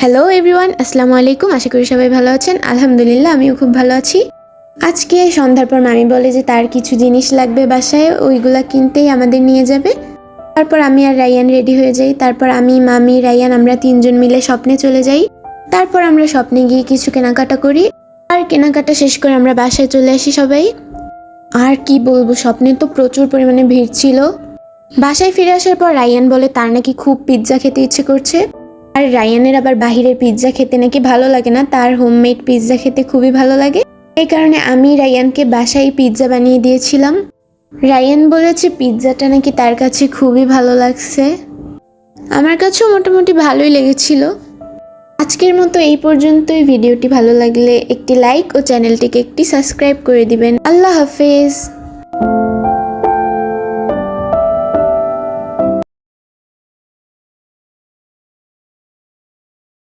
Hello everyone, আসসালামু আলাইকুম। আশা করি সবাই ভালো আছেন। আলহামদুলিল্লাহ, আমিও খুব ভালো আছি। আজকে সন্ধ্যার পর মামি বলে যে তার কিছু জিনিস লাগবে বাসায়, ওইগুলা কিনতেই আমাদের নিয়ে যাবে। তারপর আমি আর রায়ান রেডি হয়ে যাই। তারপর আমি, মামি, রায়ান আমরা তিনজন মিলে স্বপ্নে চলে যাই। তারপর আমরা স্বপ্নে গিয়ে কিছু কেনাকাটা করি। আর কেনাকাটা শেষ করে আমরা বাসায় চলে আসি সবাই। আর কি বলবো, স্বপ্নে তো প্রচুর পরিমাণে ভিড় ছিল। বাসায় ফিরে আসার পর রায়ান বলে তার নাকি খুব পিৎজা খেতে ইচ্ছে করছে। আর রায়ানের আবার বাহিরের পিৎজা খেতে নাকি ভালো লাগে না, তার হোমমেড পিৎজা খেতে খুবই ভালো লাগে। এই কারণে আমি রায়ানকে বাসায় পিৎজা বানিয়ে দিয়েছিলাম। রায়ান বলেছে পিৎজাটা নাকি তার কাছে খুবই ভালো লাগছে। আমার কাছেও মোটামুটি ভালোই লেগেছিল। আজকের মতো এই পর্যন্তই। ভিডিওটি ভালো লাগলে একটি লাইক ও চ্যানেলটিকে একটি সাবস্ক্রাইব করে দিবেন। আল্লাহ হাফেজ।